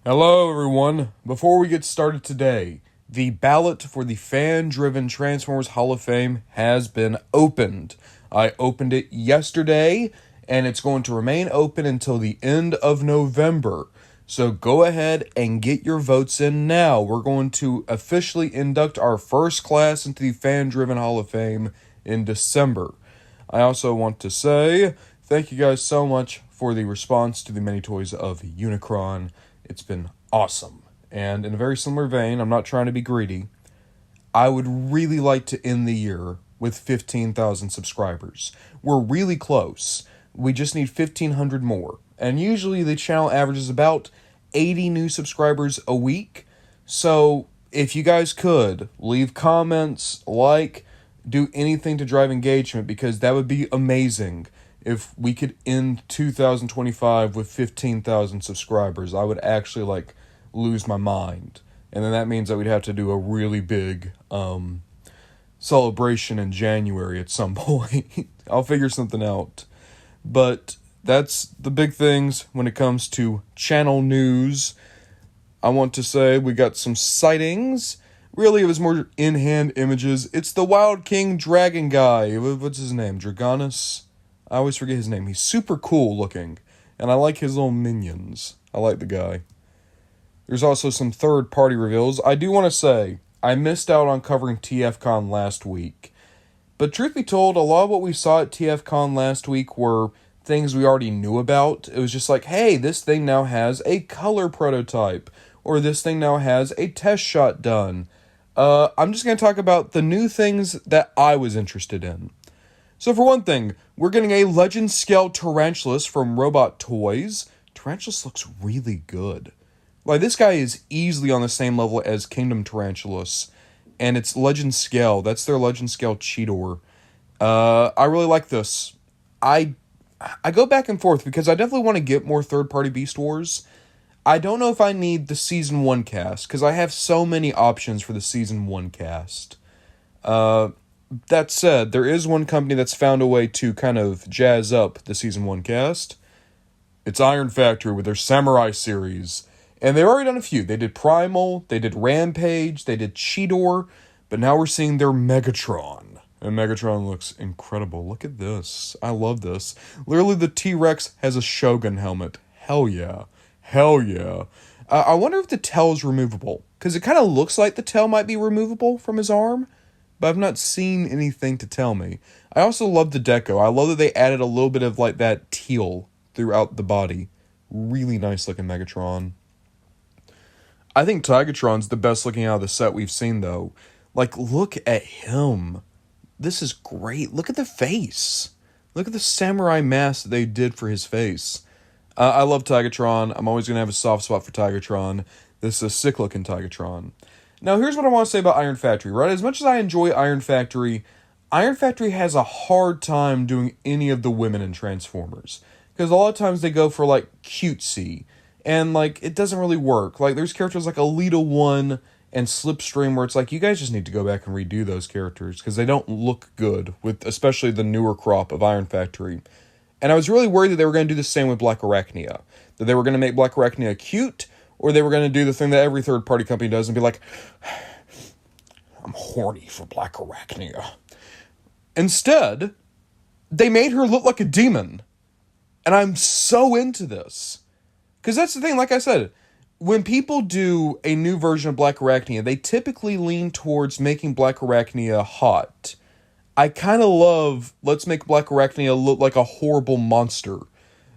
Hello, everyone. Before we get started today, the ballot for the fan-driven Transformers Hall of Fame has been opened. I opened it yesterday, and it's going to remain open until the end of November. So go ahead and get your votes in now. We're going to officially induct our first class into the fan-driven Hall of Fame in December. I also want to say thank you guys so much for the response to the many toys of Unicron. It's been awesome. And in a very similar vein, I'm not trying to be greedy, I would really like to end the year with 15,000 subscribers. We're really close. We just need 1,500 more. And usually the channel averages about 80 new subscribers a week. So if you guys could, leave comments, do anything to drive engagement, because that would be amazing. If we could end 2025 with 15,000 subscribers, I would actually lose my mind. And then that means that we'd have to do a really big celebration in January at some point. I'll figure something out. But that's the big things when it comes to channel news. I want to say we got some sightings. Really, it was more in-hand images. It's the Wild King Dragon guy. What's his name? Dragonus? I always forget his name. He's super cool looking. And I like his little minions. I like the guy. There's also some third-party reveals. I do want to say, I missed out on covering TFCon last week. But truth be told, a lot of what we saw at TFCon last week were things we already knew about. It was just like, hey, this thing now has a color prototype. Or this thing now has a test shot done. I'm just going to talk about the new things that I was interested in. So for one thing, we're getting a Legend Scale Tarantulas from Robot Toys. Tarantulas looks really good. This guy is easily on the same level as Kingdom Tarantulas. And it's Legend Scale. That's their Legend Scale Cheetor. I really like this. I go back and forth because I definitely want to get more third-party Beast Wars. I don't know if I need the Season 1 cast, because I have so many options for the Season 1 cast. That said, there is one company that's found a way to kind of jazz up the Season 1 cast. It's Iron Factory with their Samurai series. And they've already done a few. They did Primal, they did Rampage, they did Cheetor, but now we're seeing their Megatron. And Megatron looks incredible. Look at this. I love this. Literally, the T-Rex has a Shogun helmet. Hell yeah. Hell yeah. I wonder if the tail is removable, because it kind of looks like the tail might be removable from his arm, but I've not seen anything to tell me. I also love the deco. I love that they added a little bit of that teal throughout the body. Really nice looking Megatron. I think Tigatron's the best looking out of the set we've seen, though. Look at him. This is great. Look at the face. Look at the samurai mask that they did for his face. I love Tigatron. I'm always going to have a soft spot for Tigatron. This is a sick-looking Tigatron. Now, here's what I want to say about Iron Factory, right? As much as I enjoy Iron Factory has a hard time doing any of the women in Transformers. Because a lot of times they go for, cutesy. And, it doesn't really work. There's characters like Alita 1 and Slipstream where it's you guys just need to go back and redo those characters. Because they don't look good, with especially the newer crop of Iron Factory. And I was really worried that they were going to do the same with Black Arachnia. That they were going to make Black Arachnia cute, or they were going to do the thing that every third-party company does and be like, I'm horny for Black Arachnia. Instead, they made her look like a demon. And I'm so into this. Because that's the thing, like I said, when people do a new version of Black Arachnia, they typically lean towards making Black Arachnia hot. I kind of love, let's make Black Arachnia look like a horrible monster.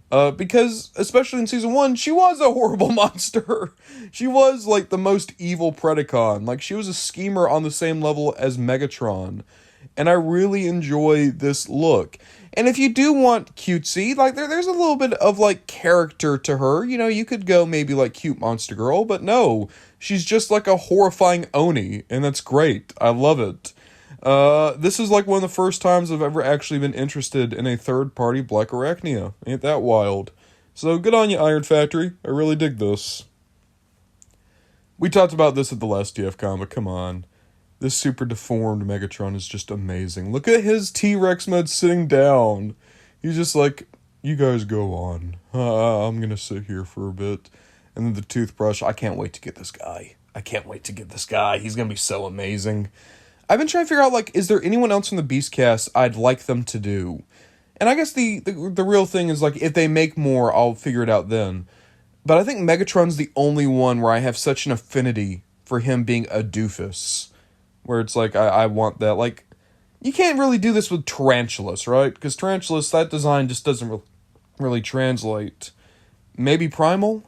Because, especially in Season 1, she was a horrible monster. She was, the most evil Predacon. She was a schemer on the same level as Megatron. And I really enjoy this look. And if you do want cutesy, there's a little bit of, character to her. You could go maybe, cute monster girl, but no. She's just, a horrifying Oni, and that's great. I love it. This is one of the first times I've ever actually been interested in a third-party Black Arachnia. Ain't that wild? So good on you, Iron Factory. I really dig this. We talked about this at the last TFCon, but come on. This super deformed Megatron is just amazing. Look at his T-Rex mode sitting down. He's just you guys go on. I'm gonna sit here for a bit. And then the toothbrush. I can't wait to get this guy. He's going to be so amazing. I've been trying to figure out, like, is there anyone else from the Beast cast I'd like them to do? And I guess the real thing is, like, if they make more, I'll figure it out then. But I think Megatron's the only one where I have such an affinity for him being a doofus. Where it's like, I want that. Like, you can't really do this with Tarantulas, right? Because Tarantulas, that design just doesn't really translate. Maybe Primal?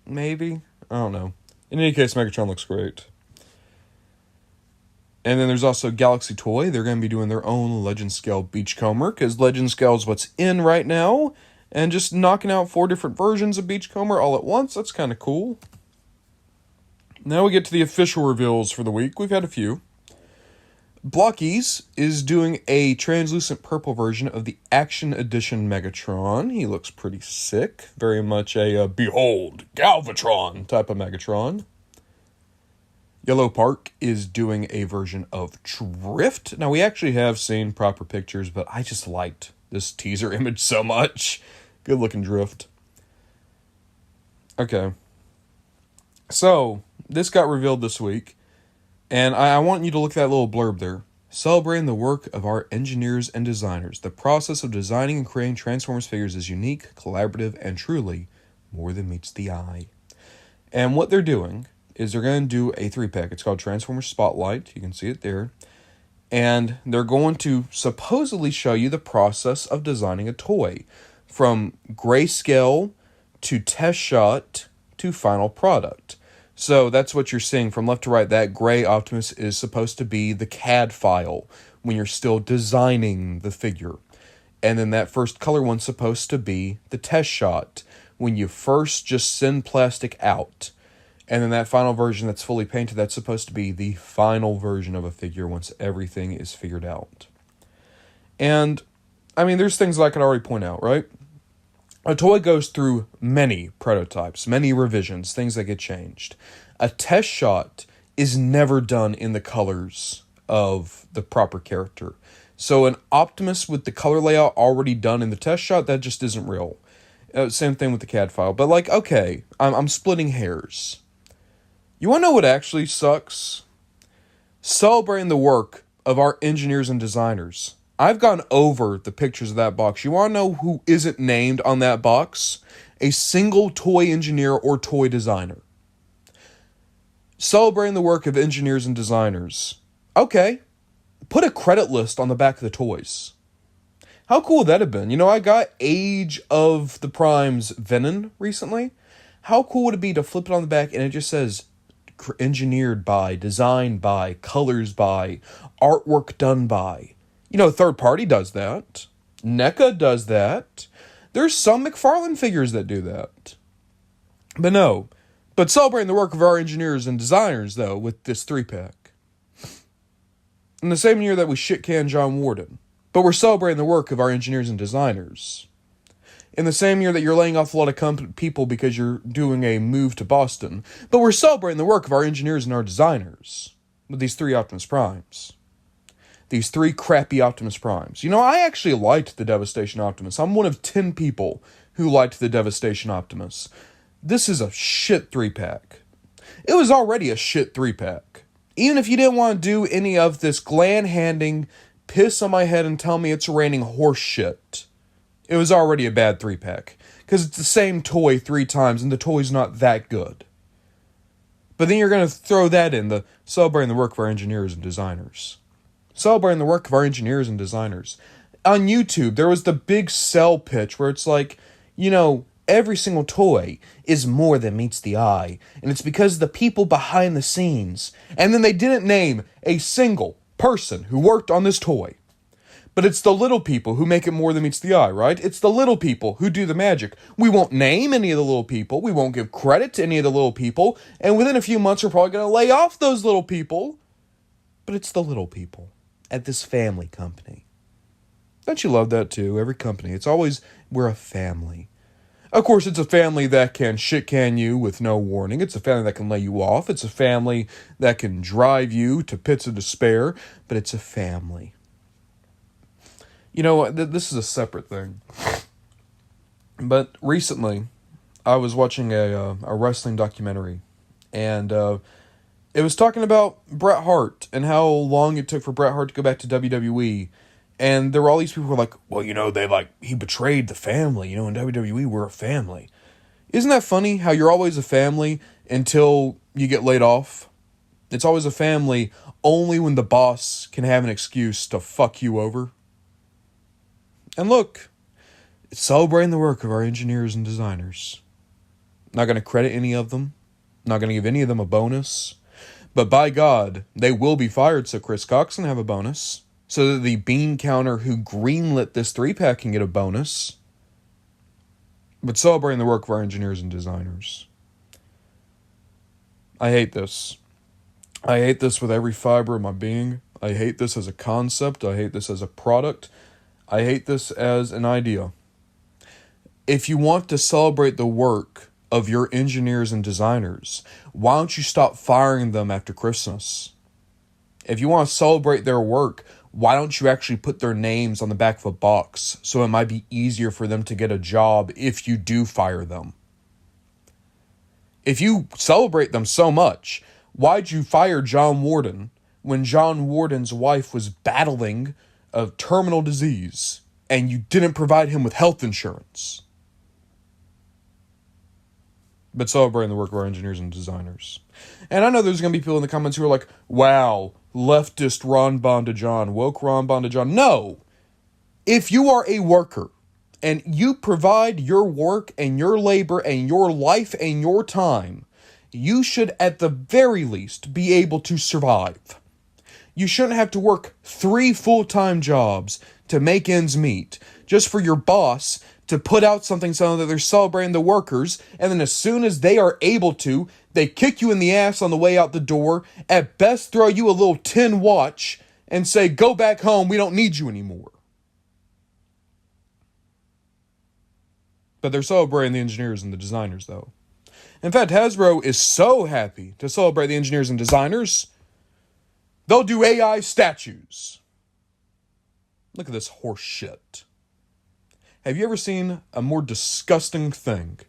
Maybe? I don't know. In any case, Megatron looks great. And then there's also Galaxy Toy. They're going to be doing their own Legend Scale Beachcomber, because Legend Scale is what's in right now. And just knocking out 4 different versions of Beachcomber all at once, that's kind of cool. Now we get to the official reveals for the week. We've had a few. Blokees is doing a translucent purple version of the Action Edition Megatron. He looks pretty sick. Very much a behold, Galvatron type of Megatron. Yellow Park is doing a version of Drift. Now, we actually have seen proper pictures, but I just liked this teaser image so much. Good looking Drift. Okay. So, this got revealed this week. And I want you to look at that little blurb there. Celebrating the work of our engineers and designers. The process of designing and creating Transformers figures is unique, collaborative, and truly more than meets the eye. And what they're doing is they're going to do a 3-pack. It's called Transformers Spotlight. You can see it there. And they're going to supposedly show you the process of designing a toy. From grayscale to test shot to final product. So that's what you're seeing from left to right. That gray Optimus is supposed to be the CAD file when you're still designing the figure. And then that first color one's supposed to be the test shot when you first just send plastic out. And then that final version that's fully painted, that's supposed to be the final version of a figure once everything is figured out. And, I mean, there's things that I can already point out, right? A toy goes through many prototypes, many revisions, things that get changed. A test shot is never done in the colors of the proper character. So an Optimus with the color layout already done in the test shot, that just isn't real. Same thing with the CAD file. But like, okay, I'm splitting hairs. You want to know what actually sucks? Celebrating the work of our engineers and designers. I've gone over the pictures of that box. You want to know who isn't named on that box? A single toy engineer or toy designer. Celebrating the work of engineers and designers. Okay, put a credit list on the back of the toys. How cool would that have been? You know, I got Age of the Prime's Venom recently. How cool would it be to flip it on the back and it just says engineered by, designed by, colors by, artwork done by. You know, third party does that. NECA does that. There's some McFarlane figures that do that. But no. But celebrating the work of our engineers and designers, though, with this 3-pack. In the same year that we shit-canned John Warden. But we're celebrating the work of our engineers and designers. In the same year that you're laying off a lot of people because you're doing a move to Boston. But we're celebrating the work of our engineers and our designers. With these 3 Optimus Primes. These 3 crappy Optimus Primes. You know, I actually liked the Devastation Optimus. I'm one of 10 people who liked the Devastation Optimus. This is a shit 3-pack. It was already a shit 3-pack. Even if you didn't want to do any of this gland-handing, piss on my head and tell me it's raining horse shit, it was already a bad 3-pack. Because it's the same toy 3 times and the toy's not that good. But then you're going to throw that in, the celebrating the work of our engineers and designers. Celebrating the work of our engineers and designers. On YouTube, there was the big sell pitch where it's like, you know, every single toy is more than meets the eye. And it's because of the people behind the scenes. And then they didn't name a single person who worked on this toy. But it's the little people who make it more than meets the eye, right? It's the little people who do the magic. We won't name any of the little people. We won't give credit to any of the little people. And within a few months, we're probably going to lay off those little people. But it's the little people at this family company. Don't you love that too? Every company, it's always, we're a family. Of course, it's a family that can shit-can you with no warning. It's a family that can lay you off. It's a family that can drive you to pits of despair. But it's a family. You know, this is a separate thing. But recently, I was watching a wrestling documentary, and it was talking about Bret Hart and how long it took for Bret Hart to go back to WWE. And there were all these people who were like, well, he betrayed the family. In WWE, we're a family. Isn't that funny how you're always a family until you get laid off? It's always a family only when the boss can have an excuse to fuck you over. And look, it's celebrating the work of our engineers and designers. Not going to credit any of them. Not going to give any of them a bonus. But by God, they will be fired so Chris Cox can have a bonus. So that the bean counter who greenlit this 3-pack can get a bonus. But celebrating the work of our engineers and designers. I hate this. I hate this with every fiber of my being. I hate this as a concept. I hate this as a product. I hate this as an idea. If you want to celebrate the work of your engineers and designers, why don't you stop firing them after Christmas? If you want to celebrate their work, why don't you actually put their names on the back of a box so it might be easier for them to get a job if you do fire them? If you celebrate them so much, why'd you fire John Warden when John Warden's wife was battling a terminal disease and you didn't provide him with health insurance? But celebrating the work of our engineers and designers. And I know there's going to be people in the comments who are like, wow, leftist Ron Bondajon, woke Ron Bondajon. No! If you are a worker and you provide your work and your labor and your life and your time, you should at the very least be able to survive. You shouldn't have to work 3 full-time jobs to make ends meet just for your boss to put out something so that they're celebrating the workers, and then as soon as they are able to, they kick you in the ass on the way out the door, at best throw you a little tin watch, and say, go back home, we don't need you anymore. But they're celebrating the engineers and the designers, though. In fact, Hasbro is so happy to celebrate the engineers and designers, they'll do AI statues. Look at this horse shit. Have you ever seen a more disgusting thing?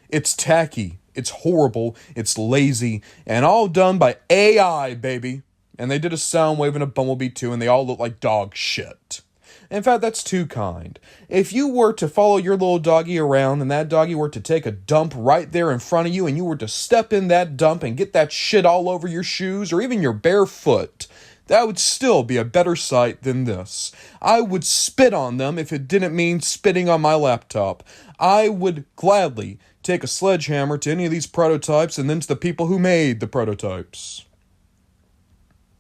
It's tacky, it's horrible, it's lazy, and all done by AI, baby. And they did a Soundwave and a Bumblebee too, and they all look like dog shit. In fact, that's too kind. If you were to follow your little doggy around and that doggy were to take a dump right there in front of you and you were to step in that dump and get that shit all over your shoes or even your bare foot, that would still be a better sight than this. I would spit on them if it didn't mean spitting on my laptop. I would gladly take a sledgehammer to any of these prototypes and then to the people who made the prototypes.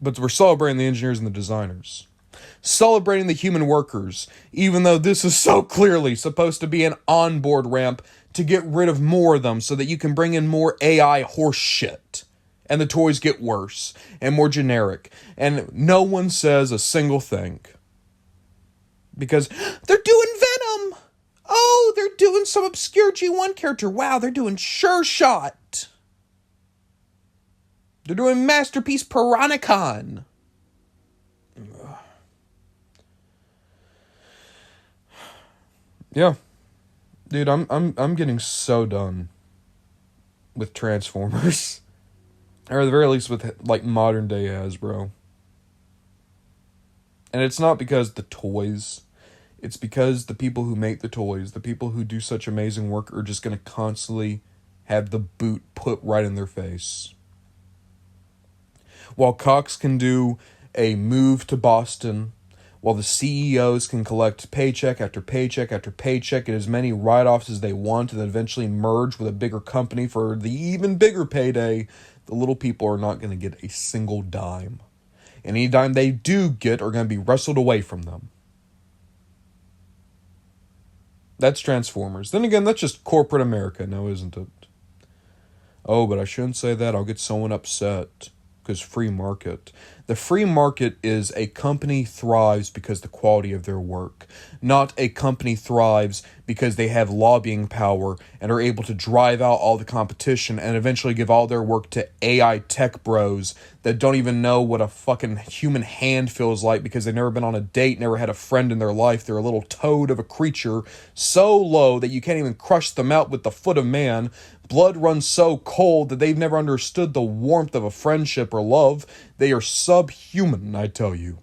But we're celebrating the engineers and the designers. Celebrating the human workers, even though this is so clearly supposed to be an onboard ramp to get rid of more of them so that you can bring in more AI horse shit. And the toys get worse and more generic. And no one says a single thing. Because they're doing Venom! Oh, they're doing some obscure G1 character. Wow, they're doing Sure Shot. They're doing Masterpiece Piranacon. Yeah. Dude, I'm getting so done with Transformers. Or at the very least with, like, modern day Hasbro. And it's not because the toys. It's because the people who make the toys, the people who do such amazing work, are just going to constantly have the boot put right in their face. While Cox can do a move to Boston, while the CEOs can collect paycheck after paycheck after paycheck, get as many write-offs as they want, and then eventually merge with a bigger company for the even bigger payday, the little people are not going to get a single dime. And any dime they do get are going to be wrestled away from them. That's Transformers. Then again, that's just corporate America now, isn't it? Oh, but I shouldn't say that. I'll get someone upset. Because free market. The free market is a company thrives because the quality of their work, not a company thrives because they have lobbying power and are able to drive out all the competition and eventually give all their work to AI tech bros that don't even know what a fucking human hand feels like because they've never been on a date, never had a friend in their life. They're a little toad of a creature so low that you can't even crush them out with the foot of man. Blood runs so cold that they've never understood the warmth of a friendship or love. They are subhuman, I tell you.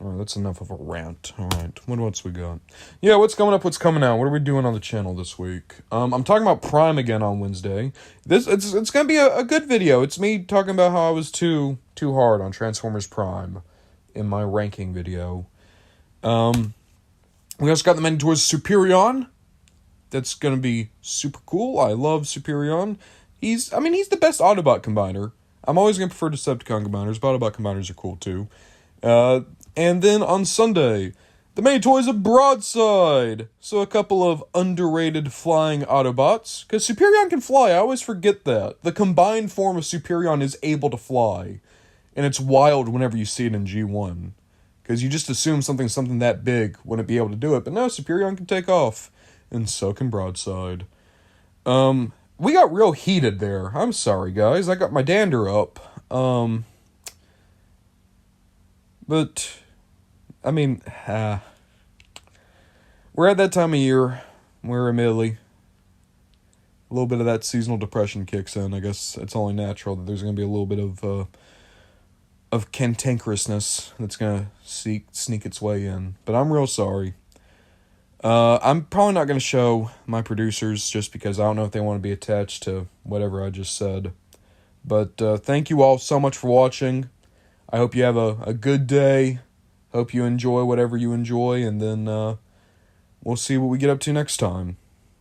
Alright, that's enough of a rant. Alright, what else we got? Yeah, what's coming up, what's coming out? What are we doing on the channel this week? I'm talking about Prime again on Wednesday. It's gonna be a good video. It's me talking about how I was too hard on Transformers Prime in my ranking video. We also got the Minotaur's Superion. That's gonna be super cool. I love Superion. He's the best Autobot combiner. I'm always gonna prefer Decepticon combiners, but Autobot combiners are cool too. And then on Sunday, the main toy is a Broadside. So a couple of underrated flying Autobots. Because Superion can fly, I always forget that. The combined form of Superion is able to fly. And it's wild whenever you see it in G1. Because you just assume something that big wouldn't be able to do it. But no, Superion can take off. And so can Broadside. We got real heated there. I'm sorry, guys. I got my dander up. But, I mean, we're at that time of year where admittedly a little bit of that seasonal depression kicks in. I guess it's only natural that there's going to be a little bit of cantankerousness that's going to sneak its way in. But I'm real sorry. I'm probably not going to show my producers just because I don't know if they want to be attached to whatever I just said. But thank you all so much for watching. I hope you have a good day. Hope you enjoy whatever you enjoy. And then we'll see what we get up to next time.